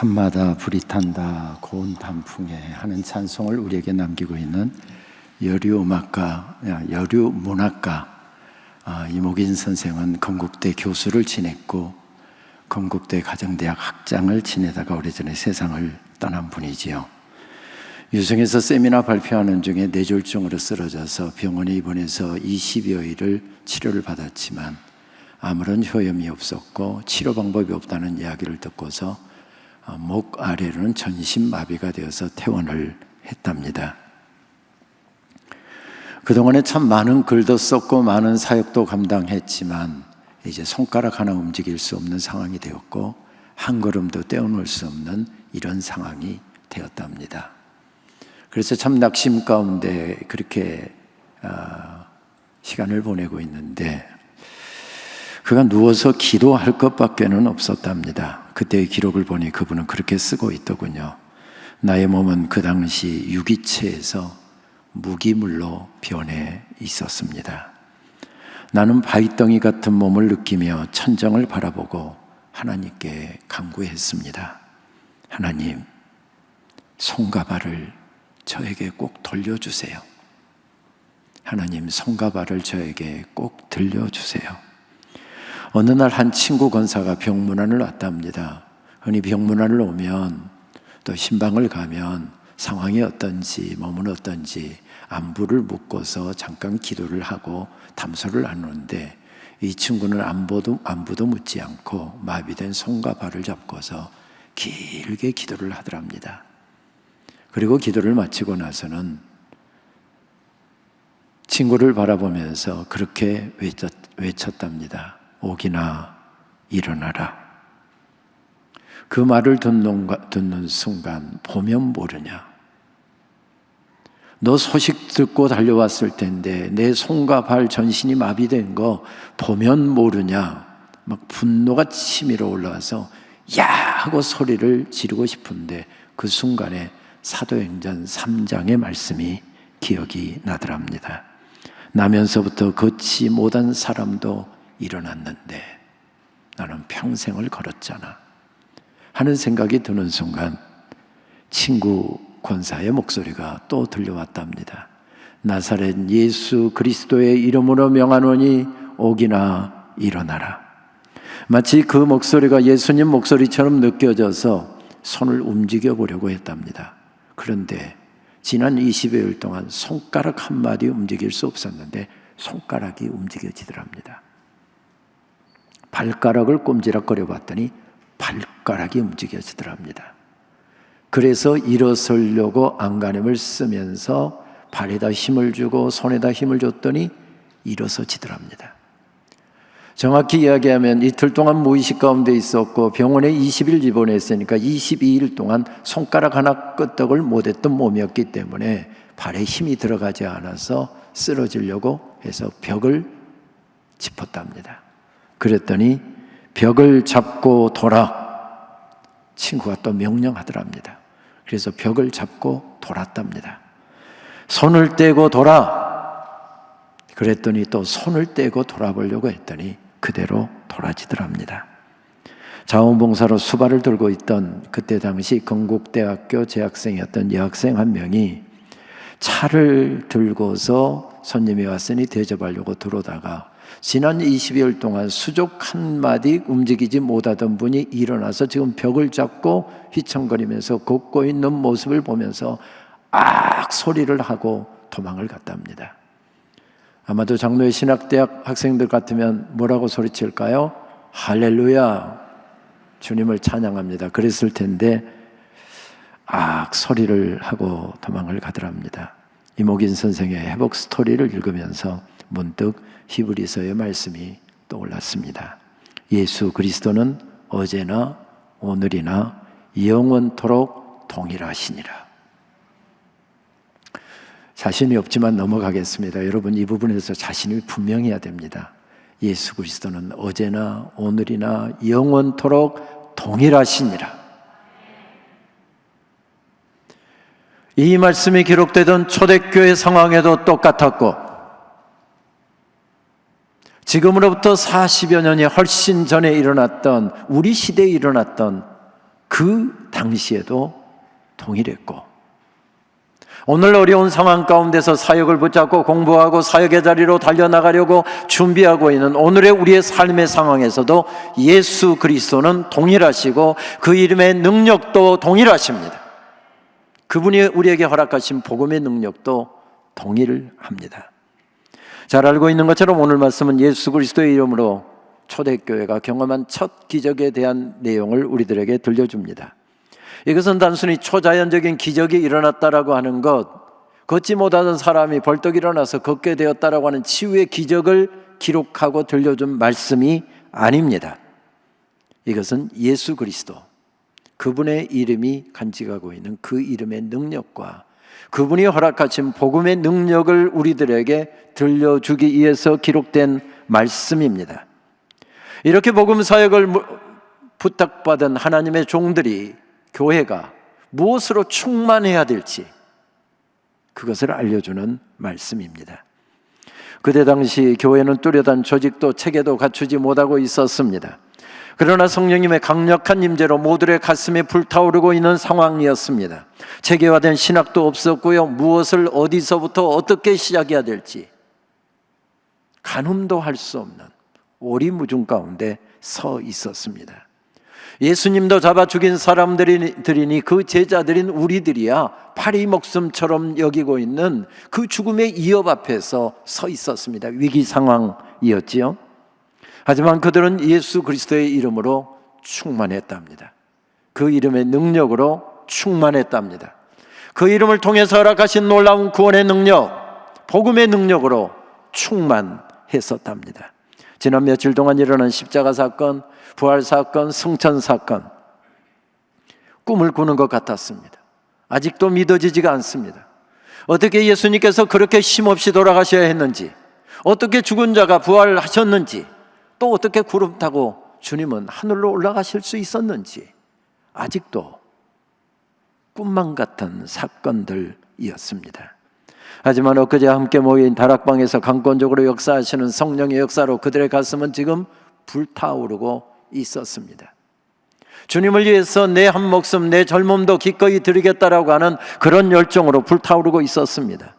산마다 불이 탄다 고운 단풍에 하는 찬송을 우리에게 남기고 있는 여류음악가, 여류문학가 이목인 선생은 건국대 교수를 지냈고 건국대 가정대학 학장을 지내다가 오래전에 세상을 떠난 분이지요. 유성에서 세미나 발표하는 중에 뇌졸중으로 쓰러져서 병원에 입원해서 20여일을 치료를 받았지만 아무런 효험이 없었고 치료 방법이 없다는 이야기를 듣고서 목 아래로는 전신마비가 되어서 퇴원을 했답니다. 그동안에 참 많은 글도 썼고 많은 사역도 감당했지만 이제 손가락 하나 움직일 수 없는 상황이 되었고 한 걸음도 떼어놓을 수 없는 이런 상황이 되었답니다. 그래서 참 낙심 가운데 그렇게 시간을 보내고 있는데 그가 누워서 기도할 것밖에는 없었답니다. 그때의 기록을 보니 그분은 그렇게 쓰고 있더군요. 나의 몸은 그 당시 유기체에서 무기물로 변해 있었습니다. 나는 바위덩이 같은 몸을 느끼며 천정을 바라보고 하나님께 간구했습니다. 하나님, 손과 발을 저에게 꼭 돌려주세요. 하나님, 손과 발을 저에게 꼭 들려주세요. 어느 날 한 친구 권사가 병문안을 왔답니다. 흔히 병문안을 오면 또 신방을 가면 상황이 어떤지 몸은 어떤지 안부를 묻고서 잠깐 기도를 하고 담소를 나누는데 이 친구는 안부도 묻지 않고 마비된 손과 발을 잡고서 길게 기도를 하더랍니다. 그리고 기도를 마치고 나서는 친구를 바라보면서 그렇게 외쳤답니다. 오기나 일어나라. 그 말을 듣는 순간 보면 모르냐. 너 소식 듣고 달려왔을 텐데 내 손과 발 전신이 마비된 거 보면 모르냐. 막 분노가 치밀어 올라와서 야 하고 소리를 지르고 싶은데 그 순간에 사도행전 3장의 말씀이 기억이 나더랍니다. 나면서부터 걷지 못한 사람도 일어났는데 나는 평생을 걸었잖아 하는 생각이 드는 순간 친구 권사의 목소리가 또 들려왔답니다. 나사렛 예수 그리스도의 이름으로 명하노니 오기나 일어나라. 마치 그 목소리가 예수님 목소리처럼 느껴져서 손을 움직여 보려고 했답니다. 그런데 지난 20여일 동안 손가락 한마디 움직일 수 없었는데 손가락이 움직여지더랍니다. 발가락을 꼼지락거려 봤더니 발가락이 움직여지더랍니다. 그래서 일어서려고 안간힘을 쓰면서 발에다 힘을 주고 손에다 힘을 줬더니 일어서지더랍니다. 정확히 이야기하면 이틀 동안 무의식 가운데 있었고 병원에 20일 입원했으니까 22일 동안 손가락 하나 끄떡을 못했던 몸이었기 때문에 발에 힘이 들어가지 않아서 쓰러지려고 해서 벽을 짚었답니다. 그랬더니 벽을 잡고 돌아. 친구가 또 명령하더랍니다. 그래서 벽을 잡고 돌았답니다. 손을 떼고 돌아. 그랬더니 또 손을 떼고 돌아보려고 했더니 그대로 돌아지더랍니다. 자원봉사로 수발을 들고 있던 그때 당시 건국대학교 재학생이었던 여학생 한 명이 차를 들고서 손님이 왔으니 대접하려고 들어오다가 지난 20여일 동안 수족 한마디 움직이지 못하던 분이 일어나서 지금 벽을 잡고 휘청거리면서 걷고 있는 모습을 보면서 악 소리를 하고 도망을 갔답니다. 아마도 장로의 신학대학 학생들 같으면 뭐라고 소리칠까요? 할렐루야, 주님을 찬양합니다. 그랬을 텐데 악 소리를 하고 도망을 가더랍니다. 이목인 선생의 회복 스토리를 읽으면서 문득 히브리서의 말씀이 떠올랐습니다. 예수 그리스도는 어제나 오늘이나 영원토록 동일하시니라. 자신이 없지만 넘어가겠습니다. 여러분 이 부분에서 자신이 분명해야 됩니다. 예수 그리스도는 어제나 오늘이나 영원토록 동일하시니라. 이 말씀이 기록되던 초대교회 상황에도 똑같았고 지금으로부터 40여 년이 훨씬 전에 일어났던 우리 시대에 일어났던 그 당시에도 동일했고, 오늘 어려운 상황 가운데서 사역을 붙잡고 공부하고 사역의 자리로 달려나가려고 준비하고 있는 오늘의 우리의 삶의 상황에서도 예수 그리스도는 동일하시고 그 이름의 능력도 동일하십니다. 그분이 우리에게 허락하신 복음의 능력도 동일합니다. 잘 알고 있는 것처럼 오늘 말씀은 예수 그리스도의 이름으로 초대교회가 경험한 첫 기적에 대한 내용을 우리들에게 들려줍니다. 이것은 단순히 초자연적인 기적이 일어났다라고 하는 것, 걷지 못하던 사람이 벌떡 일어나서 걷게 되었다라고 하는 치유의 기적을 기록하고 들려준 말씀이 아닙니다. 이것은 예수 그리스도, 그분의 이름이 간직하고 있는 그 이름의 능력과 그분이 허락하신 복음의 능력을 우리들에게 들려주기 위해서 기록된 말씀입니다. 이렇게 복음 사역을 부탁받은 하나님의 종들이 교회가 무엇으로 충만해야 될지 그것을 알려주는 말씀입니다. 그때 당시 교회는 뚜렷한 조직도 체계도 갖추지 못하고 있었습니다. 그러나 성령님의 강력한 임재로 모두의 가슴에 불타오르고 있는 상황이었습니다. 체계화된 신학도 없었고요, 무엇을 어디서부터 어떻게 시작해야 될지 가늠도 할 수 없는 오리무중 가운데 서 있었습니다. 예수님도 잡아 죽인 사람들이니 그 제자들인 우리들이야 파리 목숨처럼 여기고 있는 그 죽음의 위협 앞에서 서 있었습니다. 위기 상황이었지요. 하지만 그들은 예수 그리스도의 이름으로 충만했답니다. 그 이름의 능력으로 충만했답니다. 그 이름을 통해서 허락하신 놀라운 구원의 능력, 복음의 능력으로 충만했었답니다. 지난 며칠 동안 일어난 십자가 사건, 부활 사건, 승천 사건, 꿈을 꾸는 것 같았습니다. 아직도 믿어지지가 않습니다. 어떻게 예수님께서 그렇게 힘없이 돌아가셔야 했는지, 어떻게 죽은 자가 부활하셨는지, 또 어떻게 구름 타고 주님은 하늘로 올라가실 수 있었는지 아직도 꿈만 같은 사건들이었습니다. 하지만 엊그제 함께 모인 다락방에서 강권적으로 역사하시는 성령의 역사로 그들의 가슴은 지금 불타오르고 있었습니다. 주님을 위해서 내 한 목숨, 내 젊음도 기꺼이 드리겠다라고 하는 그런 열정으로 불타오르고 있었습니다.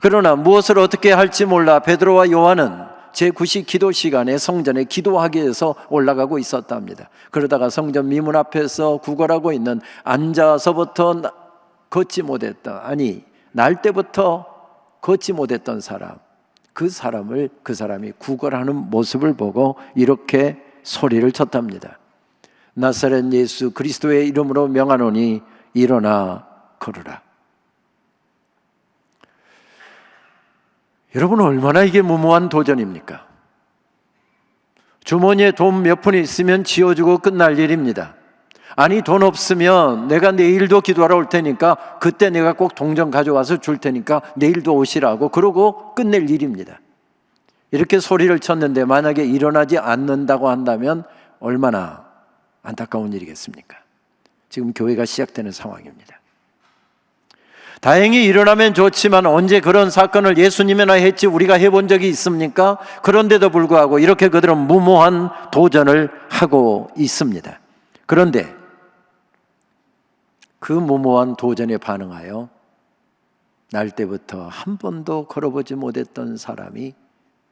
그러나 무엇을 어떻게 할지 몰라 베드로와 요한은 제9시 기도 시간에 성전에 기도하기 위해서 올라가고 있었답니다. 그러다가 성전 미문 앞에서 구걸하고 있는 앉아서부터 걷지 못했다, 아니 날 때부터 걷지 못했던 사람, 그 사람이 구걸하는 모습을 보고 이렇게 소리를 쳤답니다. 나사렛 예수 그리스도의 이름으로 명하노니 일어나 걸으라. 여러분, 얼마나 이게 무모한 도전입니까? 주머니에 돈 몇 푼 있으면 지어주고 끝날 일입니다. 아니, 돈 없으면 내가 내일도 기도하러 올 테니까 그때 내가 꼭 동전 가져와서 줄 테니까 내일도 오시라고 그러고 끝낼 일입니다. 이렇게 소리를 쳤는데 만약에 일어나지 않는다고 한다면 얼마나 안타까운 일이겠습니까? 지금 교회가 시작되는 상황입니다. 다행히 일어나면 좋지만 언제 그런 사건을 예수님이나 했지 우리가 해본 적이 있습니까? 그런데도 불구하고 이렇게 그들은 무모한 도전을 하고 있습니다. 그런데 그 무모한 도전에 반응하여 날 때부터 한 번도 걸어보지 못했던 사람이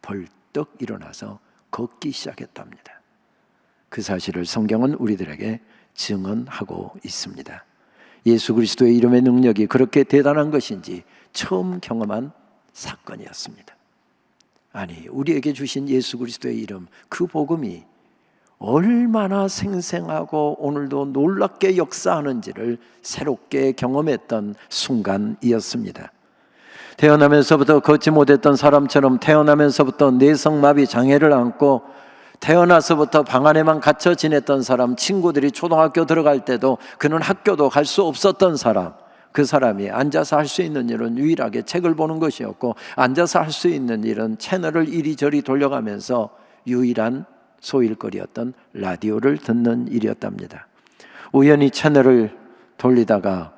벌떡 일어나서 걷기 시작했답니다. 그 사실을 성경은 우리들에게 증언하고 있습니다. 예수 그리스도의 이름의 능력이 그렇게 대단한 것인지 처음 경험한 사건이었습니다. 아니, 우리에게 주신 예수 그리스도의 이름, 그 복음이 얼마나 생생하고 오늘도 놀랍게 역사하는지를 새롭게 경험했던 순간이었습니다. 태어나면서부터 걷지 못했던 사람처럼 태어나면서부터 뇌성마비 장애를 안고 태어나서부터 방 안에만 갇혀 지냈던 사람, 친구들이 초등학교 들어갈 때도 그는 학교도 갈 수 없었던 사람, 그 사람이 앉아서 할 수 있는 일은 유일하게 책을 보는 것이었고 앉아서 할 수 있는 일은 채널을 이리저리 돌려가면서 유일한 소일거리였던 라디오를 듣는 일이었답니다. 우연히 채널을 돌리다가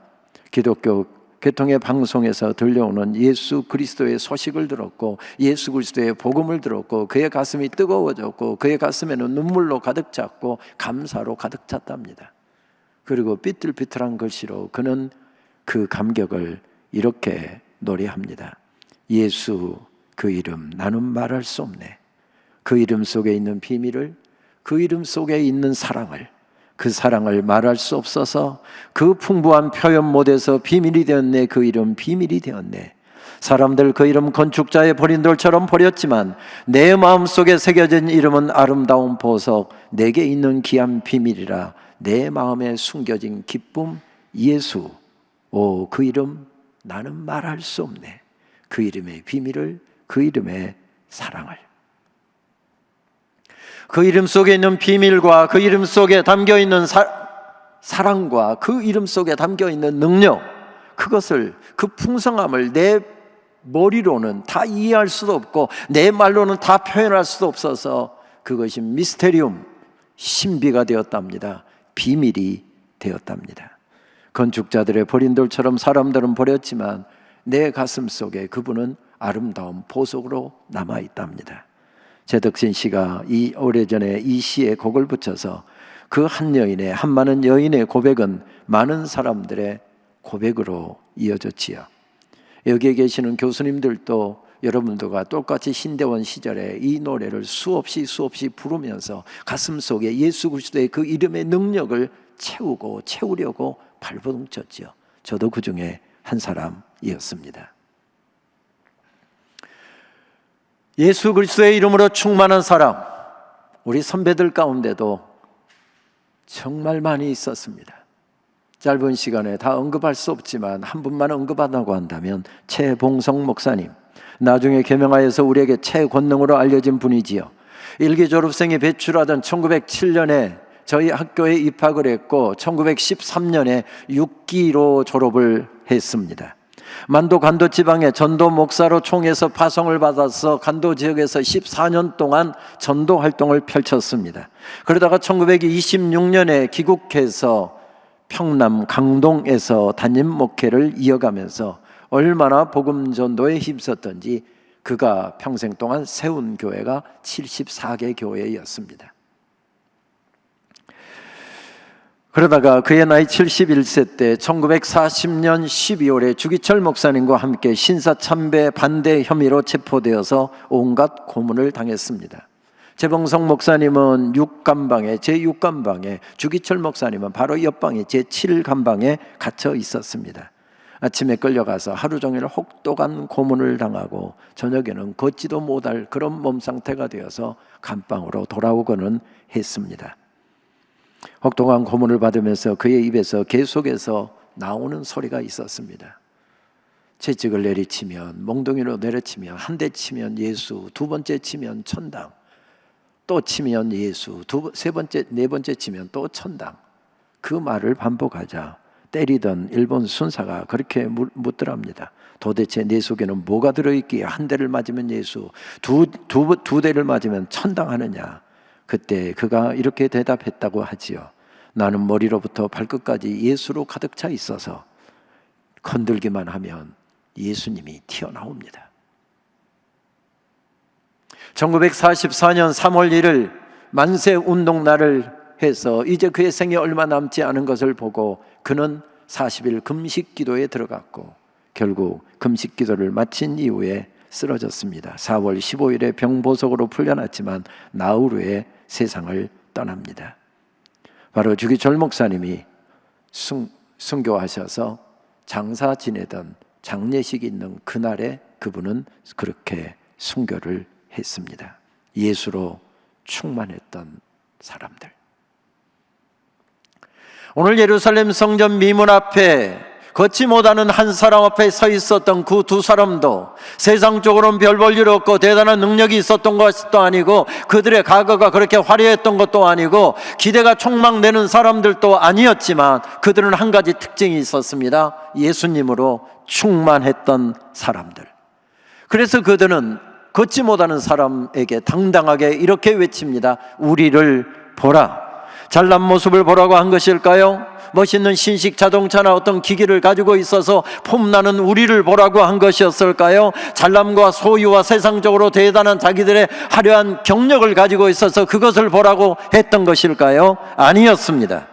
기독교 교통의 방송에서 들려오는 예수 그리스도의 소식을 들었고 예수 그리스도의 복음을 들었고 그의 가슴이 뜨거워졌고 그의 가슴에는 눈물로 가득 찼고 감사로 가득 찼답니다. 그리고 삐뚤삐뚤한 글씨로 그는 그 감격을 이렇게 노래합니다. 예수 그 이름 나는 말할 수 없네. 그 이름 속에 있는 비밀을, 그 이름 속에 있는 사랑을, 그 사랑을 말할 수 없어서 그 풍부한 표현 못해서 비밀이 되었네. 그 이름 비밀이 되었네. 사람들 그 이름 건축자의 버린 돌처럼 버렸지만 내 마음속에 새겨진 이름은 아름다운 보석, 내게 있는 귀한 비밀이라. 내 마음에 숨겨진 기쁨 예수. 오, 그 이름 나는 말할 수 없네. 그 이름의 비밀을, 그 이름의 사랑을. 그 이름 속에 있는 비밀과 그 이름 속에 담겨있는 사랑과 그 이름 속에 담겨있는 능력, 그것을, 그 풍성함을 내 머리로는 다 이해할 수도 없고 내 말로는 다 표현할 수도 없어서 그것이 미스테리움, 신비가 되었답니다. 비밀이 되었답니다. 건축자들의 버린 돌처럼 사람들은 버렸지만 내 가슴 속에 그분은 아름다운 보석으로 남아있답니다. 제덕신 씨가 이 오래전에 이 시에 곡을 붙여서 그 한 여인의, 한 많은 여인의 고백은 많은 사람들의 고백으로 이어졌지요. 여기에 계시는 교수님들도 여러분들과 똑같이 신대원 시절에 이 노래를 수없이 부르면서 가슴 속에 예수 그리스도의 그 이름의 능력을 채우려고 발버둥 쳤죠. 저도 그 중에 한 사람이었습니다. 예수 그리스도의 이름으로 충만한 사람, 우리 선배들 가운데도 정말 많이 있었습니다. 짧은 시간에 다 언급할 수 없지만 한 분만 언급한다고 한다면 최봉성 목사님, 나중에 개명하여서 우리에게 최권능으로 알려진 분이지요. 일기 졸업생이 배출하던 1907년에 저희 학교에 입학을 했고 1913년에 6기로 졸업을 했습니다. 만도 간도 지방의 전도 목사로 총에서 파송을 받아서 간도 지역에서 14년 동안 전도 활동을 펼쳤습니다. 그러다가 1926년에 귀국해서 평남 강동에서 담임 목회를 이어가면서 얼마나 복음 전도에 힘썼던지 그가 평생 동안 세운 교회가 74개 교회였습니다. 그러다가 그의 나이 71세 때 1940년 12월에 주기철 목사님과 함께 신사참배 반대 혐의로 체포되어서 온갖 고문을 당했습니다. 최봉성 목사님은 6감방에, 제6감방에, 주기철 목사님은 바로 옆방에 제7감방에 갇혀 있었습니다. 아침에 끌려가서 하루 종일 혹독한 고문을 당하고 저녁에는 걷지도 못할 그런 몸 상태가 되어서 감방으로 돌아오고는 했습니다. 혹독한 고문을 받으면서 그의 입에서 계속해서 나오는 소리가 있었습니다. 채찍을 내리치면, 몽둥이로 내려치면, 한 대 치면 예수, 두 번째 치면 천당, 또 치면 예수, 세 번째, 네 번째 치면 또 천당. 그 말을 반복하자 때리던 일본 순사가 그렇게 묻더랍니다. 도대체 내 속에는 뭐가 들어있기에 한 대를 맞으면 예수, 두 대를 맞으면 천당하느냐. 그때 그가 이렇게 대답했다고 하지요. 나는 머리로부터 발끝까지 예수로 가득 차 있어서 건들기만 하면 예수님이 튀어나옵니다. 1944년 3월 1일 만세 운동날을 해서 이제 그의 생이 얼마 남지 않은 것을 보고 그는 40일 금식 기도에 들어갔고 결국 금식 기도를 마친 이후에 쓰러졌습니다. 4월 15일에 병보석으로 풀려났지만 나흘 후에 세상을 떠납니다. 바로 주기철 목사님이 순교하셔서 장사 지내던 장례식이 있는 그날에 그분은 그렇게 순교를 했습니다. 예수로 충만했던 사람들. 오늘 예루살렘 성전 미문 앞에 걷지 못하는 한 사람 앞에 서 있었던 그 두 사람도 세상적으로는 별 볼 일 없고 대단한 능력이 있었던 것도 아니고 그들의 과거가 그렇게 화려했던 것도 아니고 기대가 촉망되는 사람들도 아니었지만 그들은 한 가지 특징이 있었습니다. 예수님으로 충만했던 사람들. 그래서 그들은 걷지 못하는 사람에게 당당하게 이렇게 외칩니다. 우리를 보라. 잘난 모습을 보라고 한 것일까요? 멋있는 신식 자동차나 어떤 기기를 가지고 있어서 폼나는 우리를 보라고 한 것이었을까요? 잘남과 소유와 세상적으로 대단한 자기들의 화려한 경력을 가지고 있어서 그것을 보라고 했던 것일까요? 아니었습니다.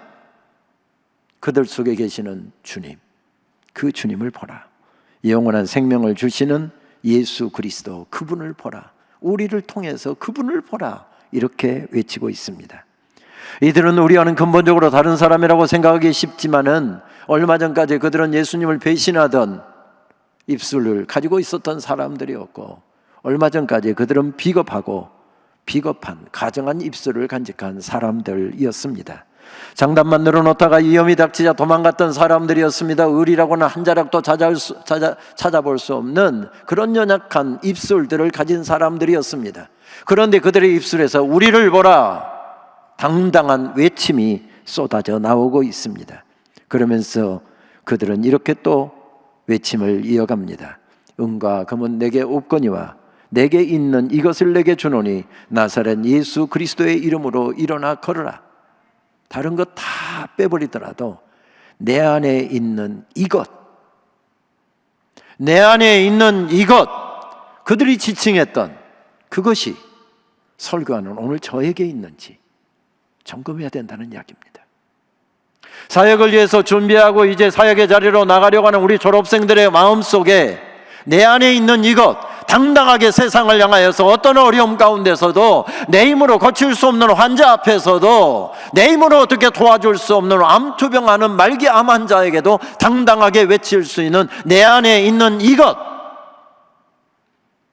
그들 속에 계시는 주님, 그 주님을 보라. 영원한 생명을 주시는 예수 그리스도, 그분을 보라. 우리를 통해서 그분을 보라. 이렇게 외치고 있습니다. 이들은 우리와는 근본적으로 다른 사람이라고 생각하기 쉽지만은 얼마 전까지 그들은 예수님을 배신하던 입술을 가지고 있었던 사람들이었고, 얼마 전까지 그들은 비겁한 가정한 입술을 간직한 사람들이었습니다. 장단만 늘어놓다가 위험이 닥치자 도망갔던 사람들이었습니다. 의리라고는 한 자락도 찾아볼 수 없는 그런 연약한 입술들을 가진 사람들이었습니다. 그런데 그들의 입술에서 우리를 보라, 당당한 외침이 쏟아져 나오고 있습니다. 그러면서 그들은 이렇게 또 외침을 이어갑니다. 은과 금은 내게 없거니와 내게 있는 이것을 내게 주노니 나사렛 예수 그리스도의 이름으로 일어나 걸으라. 다른 것 다 빼버리더라도 내 안에 있는 이것, 내 안에 있는 이것, 그들이 지칭했던 그것이 설교하는 오늘 저에게 있는지 점검해야 된다는 이야기입니다. 사역을 위해서 준비하고 이제 사역의 자리로 나가려고 하는 우리 졸업생들의 마음속에 내 안에 있는 이것, 당당하게 세상을 향하여서 어떤 어려움 가운데서도 내 힘으로 고칠 수 없는 환자 앞에서도 내 힘으로 어떻게 도와줄 수 없는 암투병하는 말기 암 환자에게도 당당하게 외칠 수 있는 내 안에 있는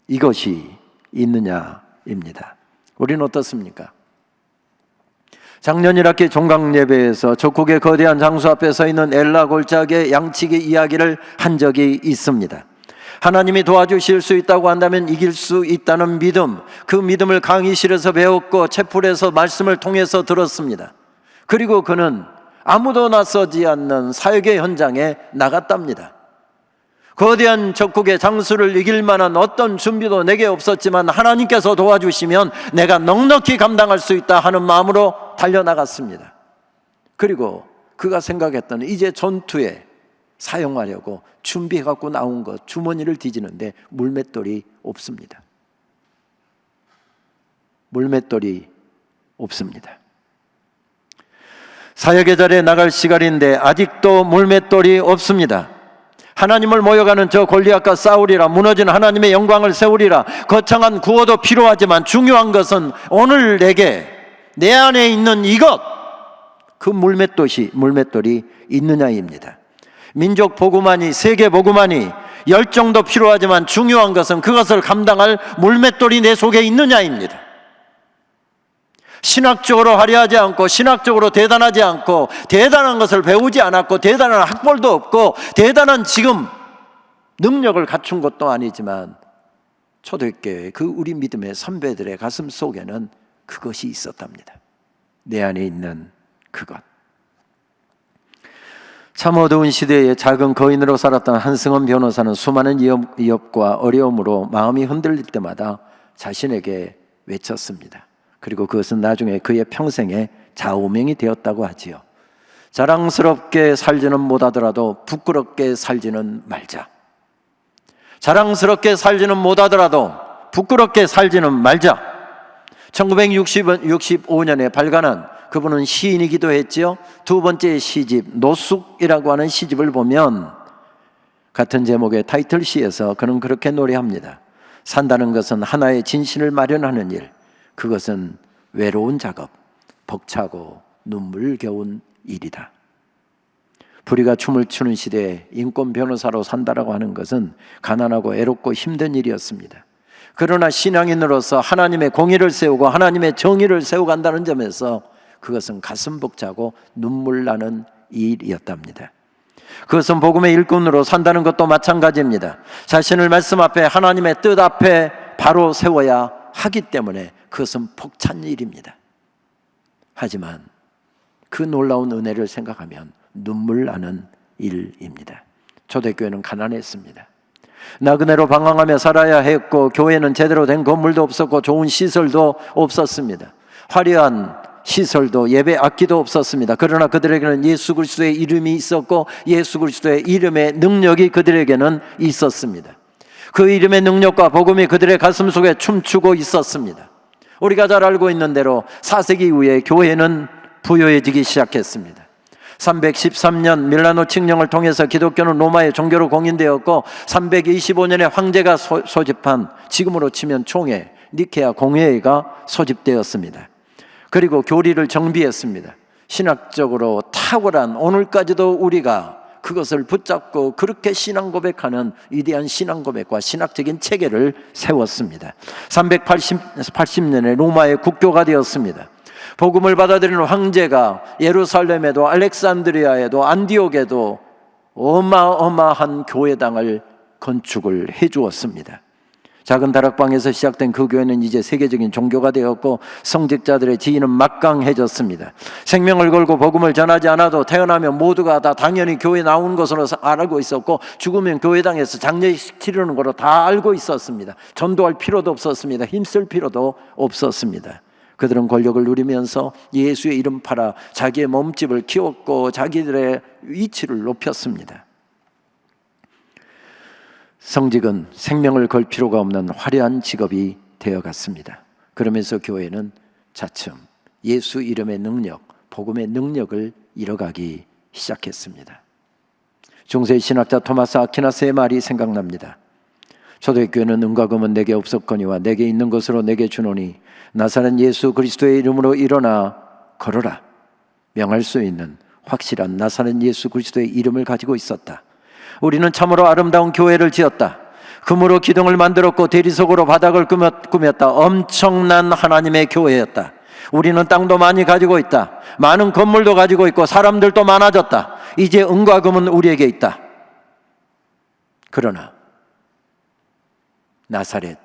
이것이 있느냐입니다. 우리는 어떻습니까? 작년 1학기 종강예배에서 적국의 거대한 장수 앞에 서 있는 엘라 골짜기의 양치기 이야기를 한 적이 있습니다. 하나님이 도와주실 수 있다고 한다면 이길 수 있다는 믿음, 그 믿음을 강의실에서 배웠고 채플에서 말씀을 통해서 들었습니다. 그리고 그는 아무도 나서지 않는 사역의 현장에 나갔답니다. 거대한 적국의 장수를 이길 만한 어떤 준비도 내게 없었지만 하나님께서 도와주시면 내가 넉넉히 감당할 수 있다 하는 마음으로 달려나갔습니다. 그리고 그가 생각했던 이제 전투에 사용하려고 준비해 갖고 나온 것, 주머니를 뒤지는데 물맷돌이 없습니다. 물맷돌이 없습니다. 사역의 자리에 나갈 시간인데 아직도 물맷돌이 없습니다. 하나님을 모여가는 저 골리앗과 싸우리라, 무너진 하나님의 영광을 세우리라. 거창한 구호도 필요하지만 중요한 것은 오늘 내게 내 안에 있는 이것, 그 물맷돌이 있느냐입니다. 민족 복음하니, 세계 복음하니 열정도 필요하지만 중요한 것은 그것을 감당할 물맷돌이 내 속에 있느냐입니다. 신학적으로 화려하지 않고, 신학적으로 대단하지 않고, 대단한 것을 배우지 않았고, 대단한 학벌도 없고, 대단한 지금 능력을 갖춘 것도 아니지만 초대교회 그 우리 믿음의 선배들의 가슴 속에는 그것이 있었답니다. 내 안에 있는 그것. 참 어두운 시대에 작은 거인으로 살았던 한승원 변호사는 수많은 위협과 어려움으로 마음이 흔들릴 때마다 자신에게 외쳤습니다. 그리고 그것은 나중에 그의 평생의 좌우명이 되었다고 하지요. 자랑스럽게 살지는 못하더라도 부끄럽게 살지는 말자. 자랑스럽게 살지는 못하더라도 부끄럽게 살지는 말자. 1965년에 발간한, 그분은 시인이기도 했지요. 두 번째 시집 노숙이라고 하는 시집을 보면 같은 제목의 타이틀시에서 그는 그렇게 노래합니다. 산다는 것은 하나의 진실을 마련하는 일, 그것은 외로운 작업, 벅차고 눈물겨운 일이다. 불의가 춤을 추는 시대에 인권 변호사로 산다라고 하는 것은 가난하고 애롭고 힘든 일이었습니다. 그러나 신앙인으로서 하나님의 공의를 세우고 하나님의 정의를 세워간다는 점에서 그것은 가슴 벅차고 눈물 나는 일이었답니다. 그것은 복음의 일꾼으로 산다는 것도 마찬가지입니다. 자신을 말씀 앞에, 하나님의 뜻 앞에 바로 세워야 하기 때문에 그것은 벅찬 일입니다. 하지만 그 놀라운 은혜를 생각하면 눈물 나는 일입니다. 초대교회는 가난했습니다. 나그네로 방황하며 살아야 했고, 교회는 제대로 된 건물도 없었고 좋은 시설도 없었습니다. 화려한 시설도, 예배 악기도 없었습니다. 그러나 그들에게는 예수 그리스도의 이름이 있었고 예수 그리스도의 이름의 능력이 그들에게는 있었습니다. 그 이름의 능력과 복음이 그들의 가슴 속에 춤추고 있었습니다. 우리가 잘 알고 있는 대로 4세기 이후에 교회는 부유해지기 시작했습니다. 313년 밀라노 칙령을 통해서 기독교는 로마의 종교로 공인되었고 325년에 황제가 소집한 지금으로 치면 총회 니케아 공회가 소집되었습니다. 그리고 교리를 정비했습니다. 신학적으로 탁월한 오늘까지도 우리가 그것을 붙잡고 그렇게 신앙 고백하는 위대한 신앙 고백과 신학적인 체계를 세웠습니다. 380년에 로마의 국교가 되었습니다. 복음을 받아들이는 황제가 예루살렘에도 알렉산드리아에도 안디옥에도 어마어마한 교회당을 건축을 해 주었습니다. 작은 다락방에서 시작된 그 교회는 이제 세계적인 종교가 되었고 성직자들의 지위는 막강해졌습니다. 생명을 걸고 복음을 전하지 않아도 태어나면 모두가 다 당연히 교회 나온 것으로 알고 있었고 죽으면 교회당에서 장례식 치르는 것으로 다 알고 있었습니다. 전도할 필요도 없었습니다. 힘쓸 필요도 없었습니다. 그들은 권력을 누리면서 예수의 이름 팔아 자기의 몸집을 키웠고 자기들의 위치를 높였습니다. 성직은 생명을 걸 필요가 없는 화려한 직업이 되어갔습니다. 그러면서 교회는 차츰 예수 이름의 능력, 복음의 능력을 잃어가기 시작했습니다. 중세 신학자 토마스 아퀴나스의 말이 생각납니다. 초대교회는 은과 금은 내게 없었거니와 내게 있는 것으로 내게 주노니 나사렛 예수 그리스도의 이름으로 일어나 걸어라. 명할 수 있는 확실한 나사렛 예수 그리스도의 이름을 가지고 있었다. 우리는 참으로 아름다운 교회를 지었다. 금으로 기둥을 만들었고 대리석으로 바닥을 꾸몄다. 엄청난 하나님의 교회였다. 우리는 땅도 많이 가지고 있다. 많은 건물도 가지고 있고 사람들도 많아졌다. 이제 은과 금은 우리에게 있다. 그러나 나사렛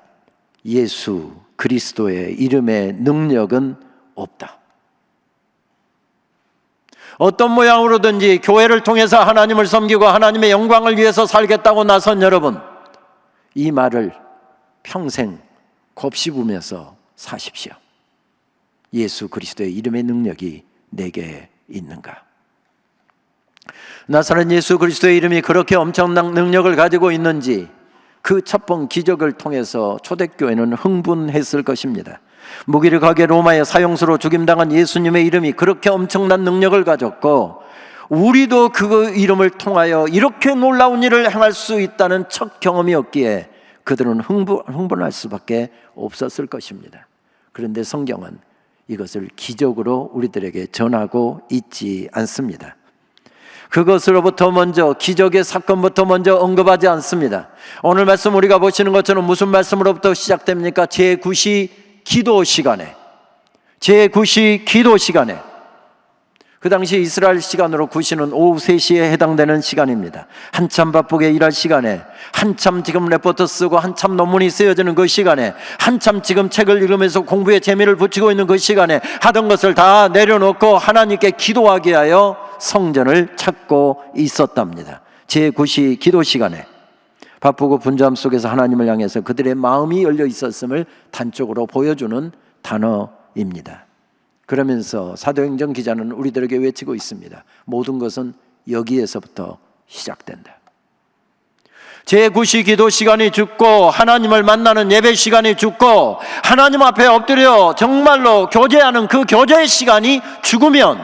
예수 그리스도의 이름의 능력은 없다. 어떤 모양으로든지 교회를 통해서 하나님을 섬기고 하나님의 영광을 위해서 살겠다고 나선 여러분, 이 말을 평생 곱씹으면서 사십시오. 예수 그리스도의 이름의 능력이 내게 있는가? 나사렛 예수 그리스도의 이름이 그렇게 엄청난 능력을 가지고 있는지 그 첫 번 기적을 통해서 초대교회는 흥분했을 것입니다. 무기력하게 로마의 사형수로 죽임당한 예수님의 이름이 그렇게 엄청난 능력을 가졌고 우리도 그 이름을 통하여 이렇게 놀라운 일을 행할 수 있다는 첫 경험이었기에 그들은 흥분할 수밖에 없었을 것입니다. 그런데 성경은 이것을 기적으로 우리들에게 전하고 있지 않습니다. 그것으로부터 먼저 기적의 사건부터 먼저 언급하지 않습니다. 오늘 말씀 우리가 보시는 것처럼 무슨 말씀으로부터 시작됩니까? 제9시 기도 시간에, 제9시 기도 시간에, 그 당시 이스라엘 시간으로 9시는 오후 3시에 해당되는 시간입니다. 한참 바쁘게 일할 시간에, 한참 지금 레포트 쓰고 한참 논문이 쓰여지는 그 시간에, 한참 지금 책을 읽으면서 공부에 재미를 붙이고 있는 그 시간에 하던 것을 다 내려놓고 하나님께 기도하기 위하여 성전을 찾고 있었답니다. 제9시 기도 시간에 바쁘고 분주함 속에서 하나님을 향해서 그들의 마음이 열려 있었음을 단적으로 보여주는 단어입니다. 그러면서 사도행전 기자는 우리들에게 외치고 있습니다. 모든 것은 여기에서부터 시작된다. 제9시 기도 시간이 죽고 하나님을 만나는 예배 시간이 죽고 하나님 앞에 엎드려 정말로 교제하는 그 교제의 시간이 죽으면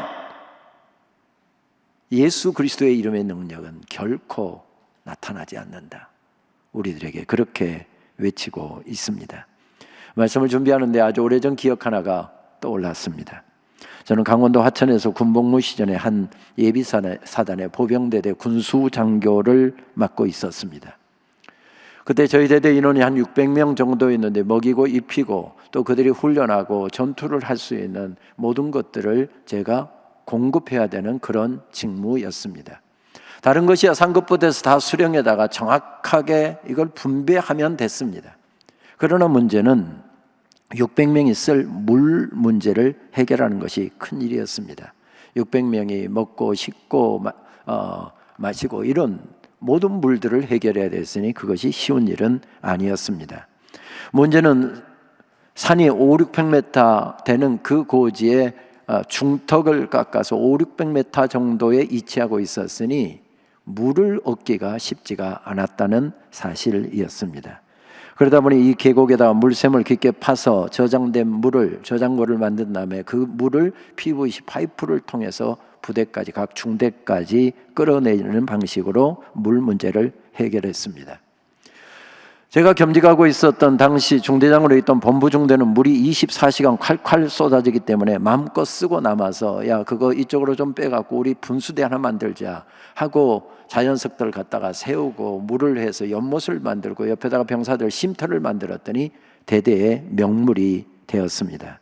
예수 그리스도의 이름의 능력은 결코 나타나지 않는다. 우리들에게 그렇게 외치고 있습니다. 말씀을 준비하는데 아주 오래전 기억 하나가 떠올랐습니다. 저는 강원도 화천에서 군복무 시절에 한 예비사단의 보병대대 군수장교를 맡고 있었습니다. 그때 저희 대대 인원이 한 600명 정도였는데 먹이고 입히고 또 그들이 훈련하고 전투를 할 수 있는 모든 것들을 제가 공급해야 되는 그런 직무였습니다. 다른 것이야 상급부대에서 다 수령에다가 정확하게 이걸 분배하면 됐습니다. 그러나 문제는 600명이 쓸 물 문제를 해결하는 것이 큰 일이었습니다. 600명이 먹고 씻고 마시고 이런 모든 물들을 해결해야 됐으니 그것이 쉬운 일은 아니었습니다. 문제는 산이 500-600m 되는 그 고지에 중턱을 깎아서 500-600m 정도에 위치하고 있었으니 물을 얻기가 쉽지가 않았다는 사실이었습니다. 그러다 보니 이 계곡에다가 물샘을 깊게 파서 저장된 물을 저장고를 만든 다음에 그 물을 PVC 파이프를 통해서 부대까지, 각 중대까지 끌어내리는 방식으로 물 문제를 해결했습니다. 제가 겸직하고 있었던 당시 중대장으로 있던 본부중대는 물이 24시간 콸콸 쏟아지기 때문에 마음껏 쓰고 남아서 야 그거 이쪽으로 좀 빼갖고 우리 분수대 하나 만들자 하고 자연석들을 갖다가 세우고 물을 해서 연못을 만들고 옆에다가 병사들 쉼터를 만들었더니 대대의 명물이 되었습니다.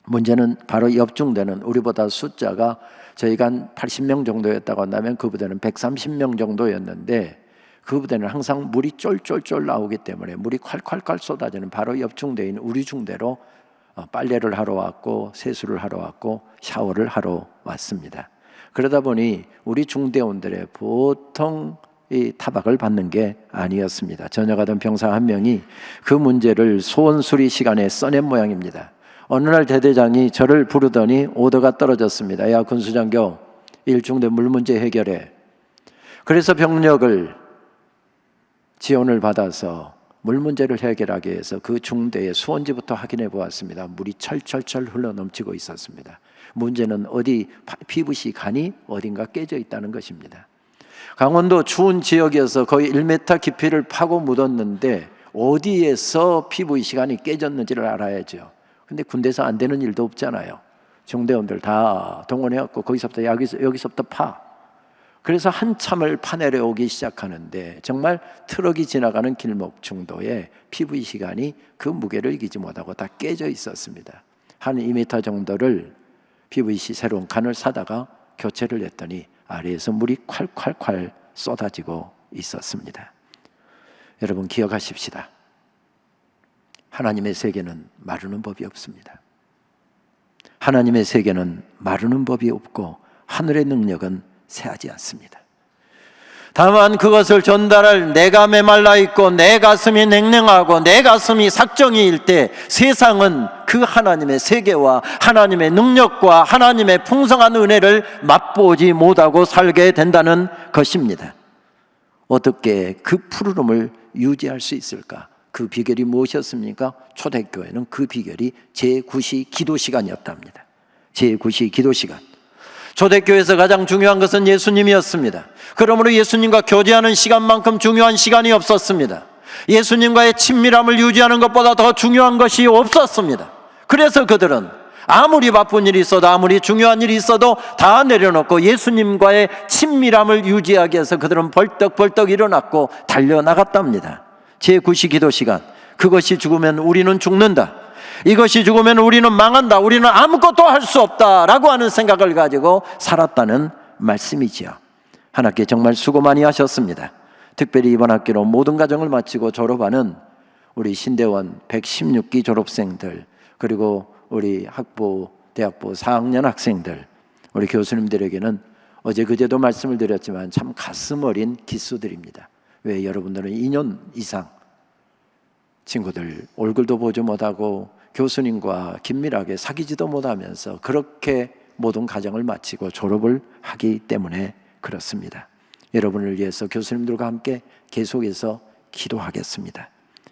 문제는 바로 옆 중대는 우리보다 숫자가 저희가 한 80명 정도였다고 한다면 그 부대는 130명 정도였는데 그 부대는 항상 물이 쫄쫄쫄 나오기 때문에 물이 콸콸콸 쏟아지는 바로 옆 중대인 우리 중대로 빨래를 하러 왔고 세수를 하러 왔고 샤워를 하러 왔습니다. 그러다 보니 우리 중대원들의 보통 이 타박을 받는 게 아니었습니다. 전역하던 병사 한 명이 그 문제를 소원 수리 시간에 써낸 모양입니다. 어느 날 대대장이 저를 부르더니 오더가 떨어졌습니다. 야 군수장교 1중대 물 문제 해결해. 그래서 병력을 지원을 받아서 물 문제를 해결하기 위해서 그 중대의 수원지부터 확인해 보았습니다. 물이 철철철 흘러넘치고 있었습니다. 문제는 어디 PVC 간이 어딘가 깨져 있다는 것입니다. 강원도 추운 지역이어서 거의 1m 깊이를 파고 묻었는데 어디에서 PVC 간이 깨졌는지를 알아야죠. 근데 군대에서 안 되는 일도 없잖아요. 중대원들 다 동원해갖고 거기서부터 여기서부터 파. 그래서 한참을 파내려오기 시작하는데 정말 트럭이 지나가는 길목 중도에 PVC관이 그 무게를 이기지 못하고 다 깨져 있었습니다. 한 2m 정도를 PVC 새로운 관을 사다가 교체를 했더니 아래에서 물이 콸콸콸 쏟아지고 있었습니다. 여러분 기억하십시다. 하나님의 세계는 마르는 법이 없습니다. 하나님의 세계는 마르는 법이 없고 하늘의 능력은 새하지 않습니다. 다만 그것을 전달할 내가 메말라 있고 내 가슴이 냉랭하고 내 가슴이 삭정이일 때 세상은 그 하나님의 세계와 하나님의 능력과 하나님의 풍성한 은혜를 맛보지 못하고 살게 된다는 것입니다. 어떻게 그 푸르름을 유지할 수 있을까? 그 비결이 무엇이었습니까? 초대교회는 그 비결이 제9시 기도 시간이었답니다. 제9시 기도 시간. 초대교회에서 가장 중요한 것은 예수님이었습니다. 그러므로 예수님과 교제하는 시간만큼 중요한 시간이 없었습니다. 예수님과의 친밀함을 유지하는 것보다 더 중요한 것이 없었습니다. 그래서 그들은 아무리 바쁜 일이 있어도 아무리 중요한 일이 있어도 다 내려놓고 예수님과의 친밀함을 유지하기 위해서 그들은 벌떡벌떡 일어났고 달려나갔답니다. 제9시 기도 시간. 그것이 죽으면 우리는 죽는다. 이것이 죽으면 우리는 망한다. 우리는 아무것도 할 수 없다라고 하는 생각을 가지고 살았다는 말씀이지요. 하나님께 정말 수고 많이 하셨습니다. 특별히 이번 학기로 모든 과정을 마치고 졸업하는 우리 신대원 116기 졸업생들, 그리고 우리 학부, 대학부 4학년 학생들, 우리 교수님들에게는 어제 그제도 말씀을 드렸지만 참 가슴 어린 기수들입니다. 왜? 여러분들은 2년 이상 친구들 얼굴도 보지 못하고 교수님과 긴밀하게 사귀지도 못하면서 그렇게 모든 과정을 마치고 졸업을 하기 때문에 그렇습니다. 여러분을 위해서 교수님들과 함께 계속해서 기도하겠습니다.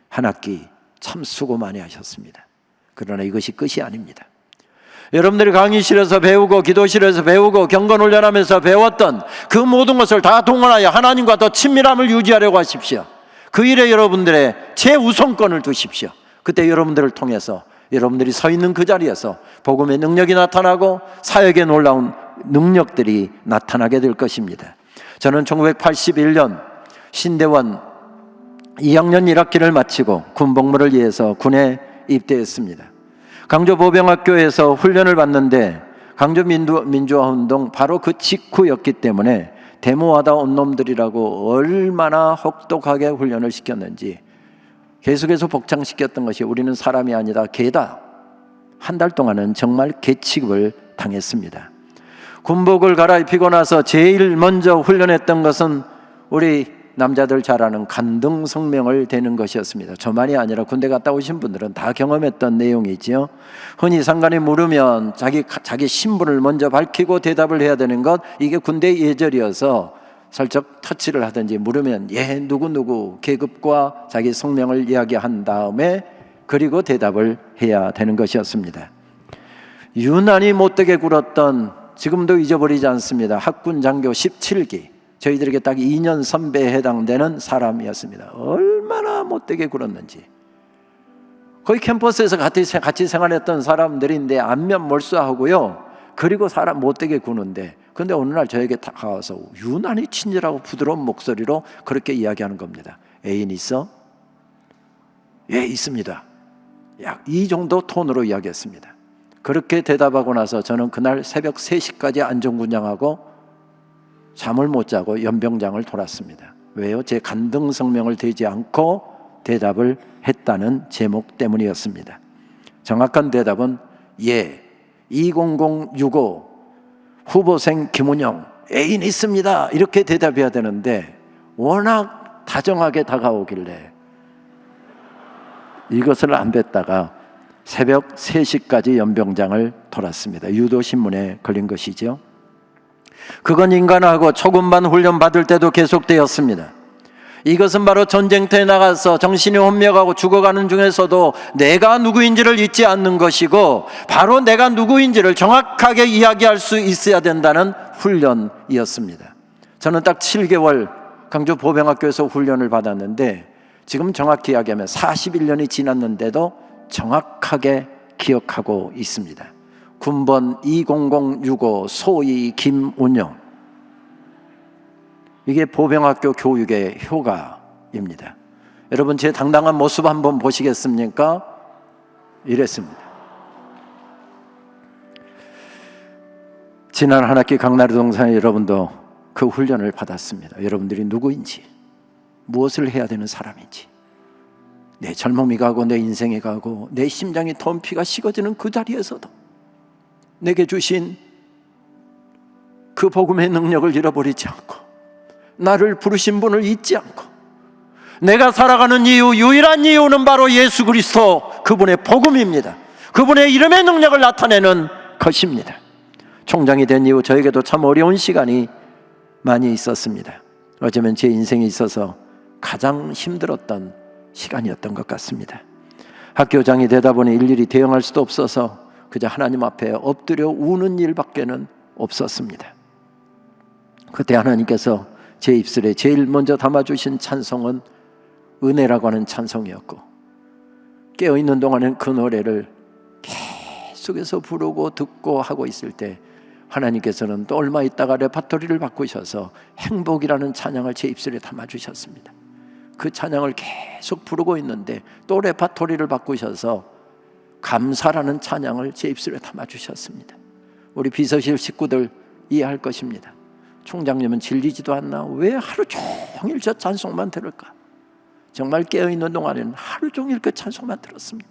한 학기 참 수고 많이 하셨습니다. 그러나 이것이 끝이 아닙니다. 여러분들이 강의실에서 배우고 기도실에서 배우고 경건훈련하면서 배웠던 그 모든 것을 다 동원하여 하나님과 더 친밀함을 유지하려고 하십시오. 그 일에 여러분들의 최우선권을 두십시오. 그때 여러분들을 통해서 여러분들이 서 있는 그 자리에서 복음의 능력이 나타나고 사역의 놀라운 능력들이 나타나게 될 것입니다. 저는 1981년 신대원 2학년 1학기를 마치고 군복무를 위해서 군에 입대했습니다. 강조보병학교에서 훈련을 받는데 강조민주화운동 바로 그 직후였기 때문에 데모하다 온 놈들이라고 얼마나 혹독하게 훈련을 시켰는지 계속해서 복창시켰던 것이 우리는 사람이 아니다 개다. 한 달 동안은 정말 개취급을 당했습니다. 군복을 갈아입히고 나서 제일 먼저 훈련했던 것은 우리 남자들 잘 아는 간등성명을 대는 것이었습니다. 저만이 아니라 군대 갔다 오신 분들은 다 경험했던 내용이지요. 흔히 상관이 물으면 자기 신분을 먼저 밝히고 대답을 해야 되는 것, 이게 군대 예절이어서 살짝 터치를 하든지 물으면 예 누구누구 계급과 자기 성명을 이야기한 다음에 그리고 대답을 해야 되는 것이었습니다. 유난히 못되게 굴었던 지금도 잊어버리지 않습니다. 학군 장교 17기, 저희들에게 딱 2년 선배에 해당되는 사람이었습니다. 얼마나 못되게 굴었는지. 거의 캠퍼스에서 같이 생활했던 사람들인데 안면 몰수하고요, 그리고 사람 못되게 구는데, 근데 어느 날 저에게 다가와서 유난히 친절하고 부드러운 목소리로 그렇게 이야기하는 겁니다. 애인 있어? 예, 있습니다. 약 이 정도 톤으로 이야기했습니다. 그렇게 대답하고 나서 저는 그날 새벽 3시까지 안전군장하고 잠을 못 자고 연병장을 돌았습니다. 왜요? 제 간등성명을 대지 않고 대답을 했다는 제목 때문이었습니다. 정확한 대답은 예, 20065 후보생 김은영 애인 있습니다, 이렇게 대답해야 되는데 워낙 다정하게 다가오길래 이것을 안 뱉다가 새벽 3시까지 연병장을 돌았습니다. 유도신문에 걸린 것이죠. 그건 인간하고 초급반 훈련 받을 때도 계속되었습니다. 이것은 바로 전쟁터에 나가서 정신이 혼미하고 죽어가는 중에서도 내가 누구인지를 잊지 않는 것이고, 바로 내가 누구인지를 정확하게 이야기할 수 있어야 된다는 훈련이었습니다. 저는 딱 7개월 강주 보병학교에서 훈련을 받았는데, 지금 정확히 이야기하면 41년이 지났는데도 정확하게 기억하고 있습니다. 군번 20065 소위 김운영. 이게 보병학교 교육의 효과입니다. 여러분, 제 당당한 모습 한번 보시겠습니까? 이랬습니다. 지난 한 학기 강나루 동산에 여러분도 그 훈련을 받았습니다. 여러분들이 누구인지, 무엇을 해야 되는 사람인지, 내 젊음이 가고 내 인생이 가고 내 심장이 터온 피가 식어지는 그 자리에서도 내게 주신 그 복음의 능력을 잃어버리지 않고, 나를 부르신 분을 잊지 않고, 내가 살아가는 이유, 유일한 이유는 바로 예수 그리스도, 그분의 복음입니다. 그분의 이름의 능력을 나타내는 것입니다. 총장이 된 이후 저에게도 참 어려운 시간이 많이 있었습니다. 어쩌면 제 인생에 있어서 가장 힘들었던 시간이었던 것 같습니다. 학교장이 되다 보니 일일이 대응할 수도 없어서 그저 하나님 앞에 엎드려 우는 일밖에는 없었습니다. 그때 하나님께서 제 입술에 제일 먼저 담아주신 찬송은 은혜라고 하는 찬송이었고, 깨어있는 동안은 그 노래를 계속해서 부르고 듣고 하고 있을 때 하나님께서는 또 얼마 있다가 레파토리를 바꾸셔서 행복이라는 찬양을 제 입술에 담아주셨습니다. 그 찬양을 계속 부르고 있는데 또 레파토리를 바꾸셔서 감사라는 찬양을 제 입술에 담아주셨습니다. 우리 비서실 식구들 이해할 것입니다. 총장님은 질리지도 않나? 왜 하루 종일 저 찬송만 들을까? 정말 깨어있는 동안에는 하루 종일 그 찬송만 들었습니다.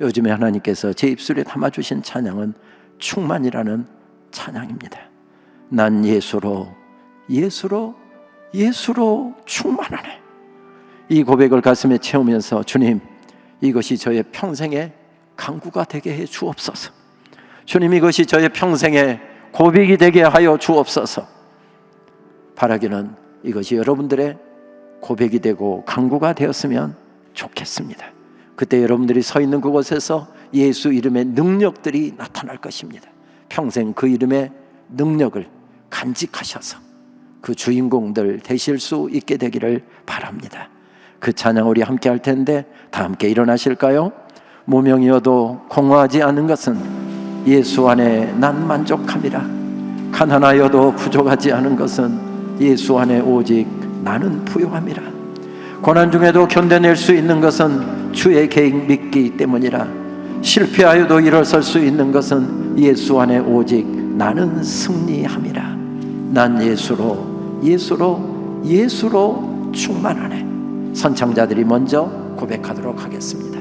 요즘에 하나님께서 제 입술에 담아주신 찬양은 충만이라는 찬양입니다. 난 예수로 충만하네. 이 고백을 가슴에 채우면서 주님, 이것이 저의 평생의 간구가 되게 해 주옵소서. 주님, 이것이 저의 평생의 고백이 되게 하여 주옵소서. 바라기는 이것이 여러분들의 고백이 되고 간구가 되었으면 좋겠습니다. 그때 여러분들이 서 있는 그곳에서 예수 이름의 능력들이 나타날 것입니다. 평생 그 이름의 능력을 간직하셔서 그 주인공들 되실 수 있게 되기를 바랍니다. 그 찬양 우리 함께 할 텐데 다 함께 일어나실까요? 무명이어도 공허하지 않은 것은 예수 안에 난 만족함이라. 가난하여도 부족하지 않은 것은 예수 안에 오직 나는 부요함이라. 고난 중에도 견뎌낼 수 있는 것은 주의 계획 믿기 때문이라. 실패하여도 일어설 수 있는 것은 예수 안에 오직 나는 승리함이라. 난 예수로 충만하네. 선창자들이 먼저 고백하도록 하겠습니다.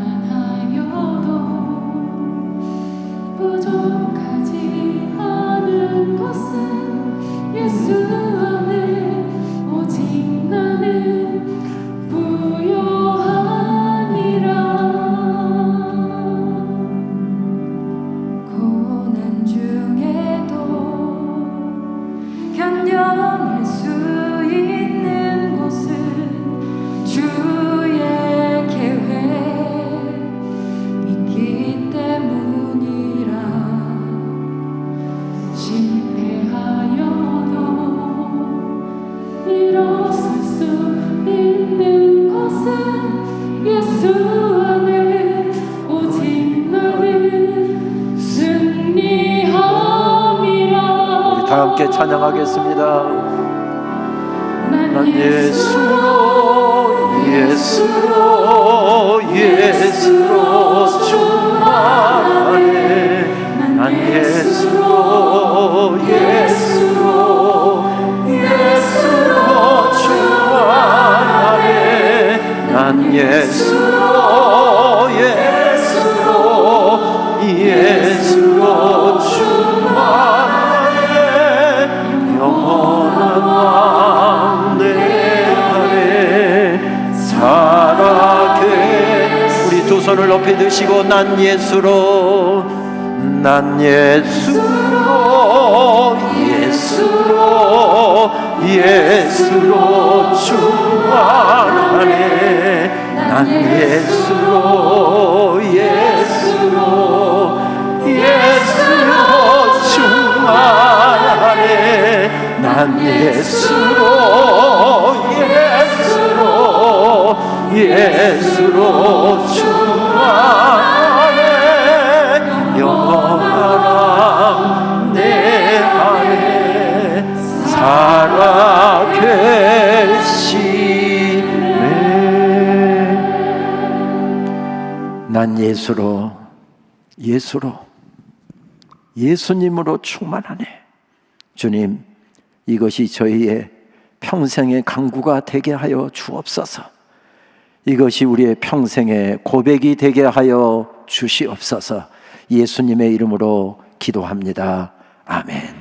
가난하여도 함께 찬양하겠습니다. 난 예수로 예수로 예수로 충만하네. 난 예수로 예수로 예수로 충만하네. 난 예수로 예수로 예수로 충만하네. 영원한 왕 내 안에 살아계. 우리 두 손을 높이 드시고 난 예수로 예수로 예수로 충만하네. 난 예수로 예수로 예수로 충만하네. 난 예수로 예수로 예수로 충만하네. 영원한 내 안에 살아계시네. 난 예수로 예수님으로 충만하네. 주님, 이것이 저희의 평생의 간구가 되게 하여 주옵소서. 이것이 우리의 평생의 고백이 되게 하여 주시옵소서. 예수님의 이름으로 기도합니다. 아멘.